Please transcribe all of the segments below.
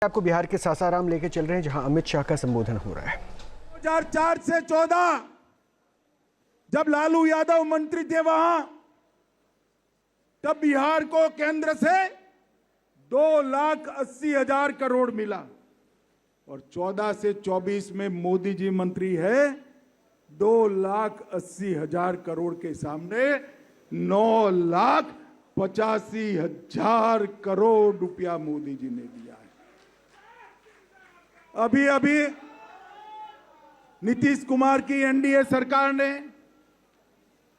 आपको बिहार के सासाराम लेके चल रहे हैं, जहां अमित शाह का संबोधन हो रहा है। 2004 से 14 जब लालू यादव मंत्री थे वहां, तब बिहार को केंद्र से 2,80,000 करोड़ मिला और 14 से 24 में मोदी जी मंत्री है। 2,80,000 करोड़ के सामने 9,85,000 करोड़ रुपया मोदी जी ने दिया है। अभी अभी नीतीश कुमार की एनडीए सरकार ने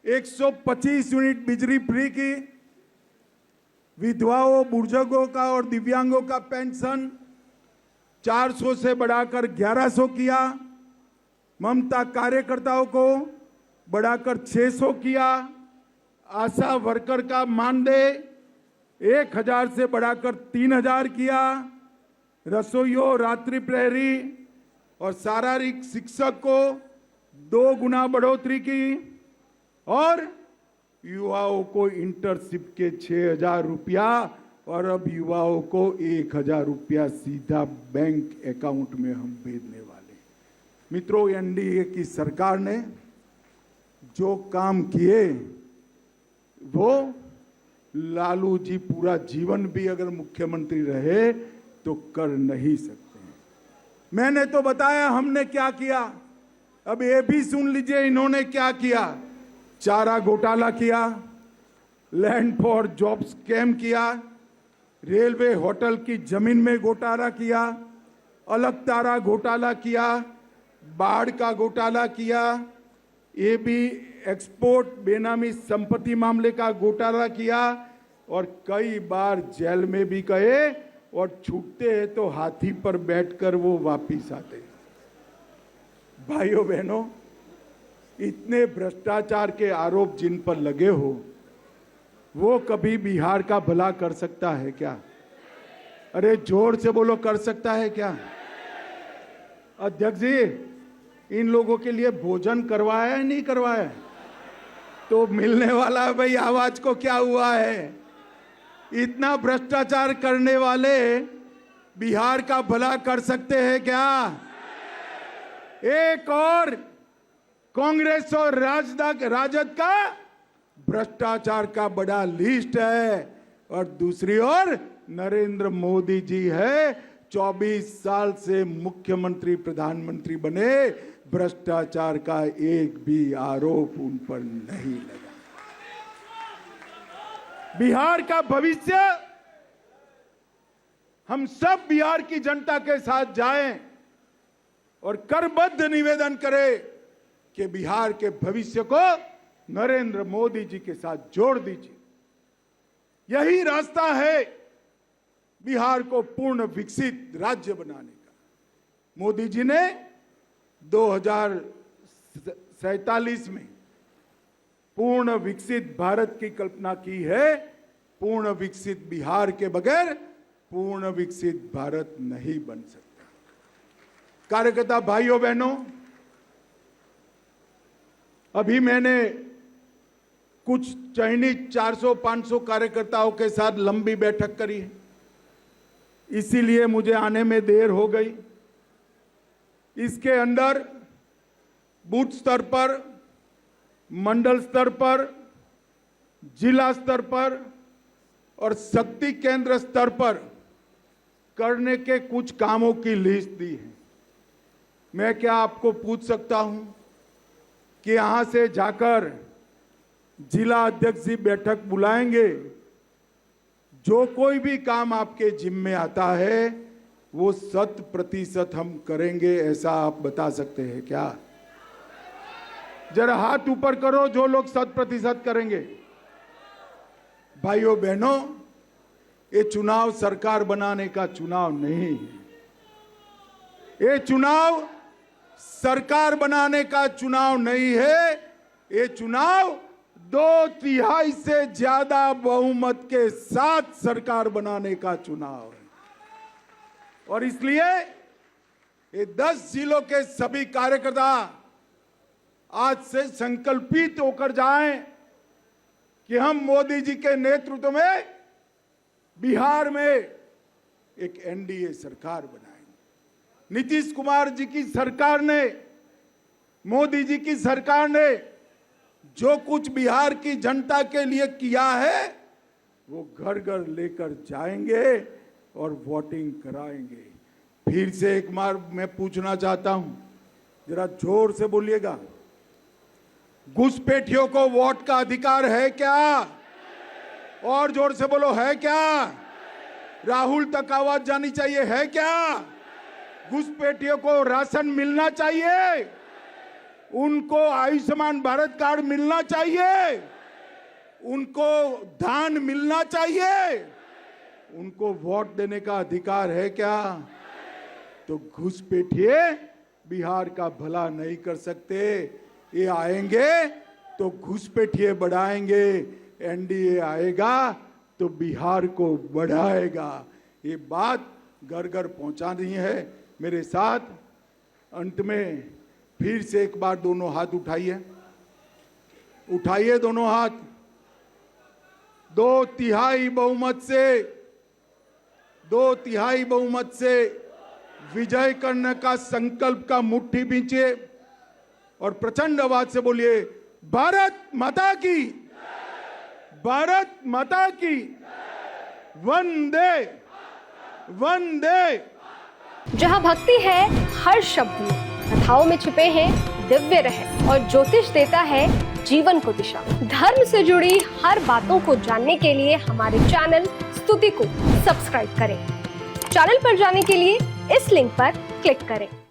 125 यूनिट बिजली फ्री की, विधवाओं, बुजुर्गों का और दिव्यांगों का पेंशन 400 से बढ़ाकर 1,100 किया, ममता कार्यकर्ताओं को बढ़ाकर 600 किया, आशा वर्कर का मानदेय 1,000 से बढ़ाकर 3,000 किया, रसोइयों, रात्रि प्रहरी और शारीरिक शिक्षक को 2 गुना बढ़ोतरी की और युवाओं को इंटर्नशिप के 6,000 रुपया और अब युवाओं को 1,000 रुपया सीधा बैंक अकाउंट में हम भेजने वाले। मित्रों, एनडीए की सरकार ने जो काम किए वो लालू जी पूरा जीवन भी अगर मुख्यमंत्री रहे तो कर नहीं सकते हैं। मैंने तो बताया हमने क्या किया, अब ये भी सुन लीजिए इन्होंने क्या किया। चारा घोटाला किया, लैंड फॉर जॉब स्कैम किया, रेलवे होटल की जमीन में घोटाला किया, अलकतरा घोटाला किया, बाढ़ का घोटाला किया, ये भी एक्सपोर्ट बेनामी संपत्ति मामले का घोटाला किया और कई बार जेल में भी गए और छूटते हैं तो हाथी पर बैठकर वो वापिस आते। भाइयों बहनों, इतने भ्रष्टाचार के आरोप जिन पर लगे हो वो कभी बिहार का भला कर सकता है क्या? अरे जोर से बोलो, कर सकता है क्या? अध्यक्ष जी, इन लोगों के लिए भोजन करवाया है नहीं करवाया? तो मिलने वाला है भाई, आवाज को क्या हुआ है? इतना भ्रष्टाचार करने वाले बिहार का भला कर सकते हैं क्या? एक और कांग्रेस और राजद का भ्रष्टाचार का बड़ा लिस्ट है और दूसरी ओर नरेंद्र मोदी जी है। 24 साल से मुख्यमंत्री प्रधानमंत्री बने, भ्रष्टाचार का एक भी आरोप उन पर नहीं लगा। बिहार का भविष्य, हम सब बिहार की जनता के साथ जाएं और करबद्ध निवेदन करें कि बिहार के भविष्य को नरेंद्र मोदी जी के साथ जोड़ दीजिए। यही रास्ता है बिहार को पूर्ण विकसित राज्य बनाने का। मोदी जी ने 2047 में पूर्ण विकसित भारत की कल्पना की है। पूर्ण विकसित बिहार के बगैर पूर्ण विकसित भारत नहीं बन सकता। कार्यकर्ता भाइयों बहनों, अभी मैंने कुछ चयनित 400-500 कार्यकर्ताओं के साथ लंबी बैठक करी है, इसीलिए मुझे आने में देर हो गई। इसके अंदर बूथ स्तर पर, मंडल स्तर पर, जिला स्तर पर और शक्ति केंद्र स्तर पर करने के कुछ कामों की लिस्ट दी है। मैं क्या आपको पूछ सकता हूं कि यहां से जाकर जिला अध्यक्ष जी बैठक बुलाएंगे, जो कोई भी काम आपके जिम्मे आता है वो 100% हम करेंगे, ऐसा आप बता सकते हैं क्या? जरा हाथ ऊपर करो जो लोग 100% करेंगे। भाइयों बहनों, ये चुनाव सरकार बनाने का चुनाव नहीं है। ये चुनाव सरकार बनाने का चुनाव नहीं है। ये चुनाव 2/3 से ज्यादा बहुमत के साथ सरकार बनाने का चुनाव है और इसलिए ये 10 जिलों के सभी कार्यकर्ता आज से संकल्पित होकर जाएं कि हम मोदी जी के नेतृत्व में बिहार में एक एनडीए सरकार बनाएंगे। नीतीश कुमार जी की सरकार ने, मोदी जी की सरकार ने जो कुछ बिहार की जनता के लिए किया है वो घर घर लेकर जाएंगे और वोटिंग कराएंगे। फिर से एक बार मैं पूछना चाहता हूं, जरा जोर से बोलिएगा, घुसपैठियों को वोट का अधिकार है क्या? और जोर से बोलो, है क्या? राहुल तक आवाज जानी चाहिए, है क्या? घुसपैठियों को राशन मिलना चाहिए, उनको आयुष्मान भारत कार्ड मिलना चाहिए, उनको धान मिलना चाहिए, उनको वोट देने का अधिकार है क्या? तो घुसपैठिए बिहार का भला नहीं कर सकते। ये आएंगे तो घुसपैठिए बढ़ाएंगे, एनडीए आएगा तो बिहार को बढ़ाएगा। ये बात घर घर पहुंचानी है मेरे साथ। अंत में फिर से एक बार दोनों हाथ उठाइए, उठाइए दोनों हाथ। 2/3 बहुमत से विजय करने का संकल्प का मुट्ठी बींचे और प्रचंड आवाज से बोलिए, भारत माता की, भारत माता की, वंदे वंदे। जहाँ भक्ति है हर शब्द में, कथाओं में छुपे हैं दिव्य रहस्य और ज्योतिष देता है जीवन को दिशा। धर्म से जुड़ी हर बातों को जानने के लिए हमारे चैनल स्तुति को सब्सक्राइब करें। चैनल पर जाने के लिए इस लिंक पर क्लिक करें।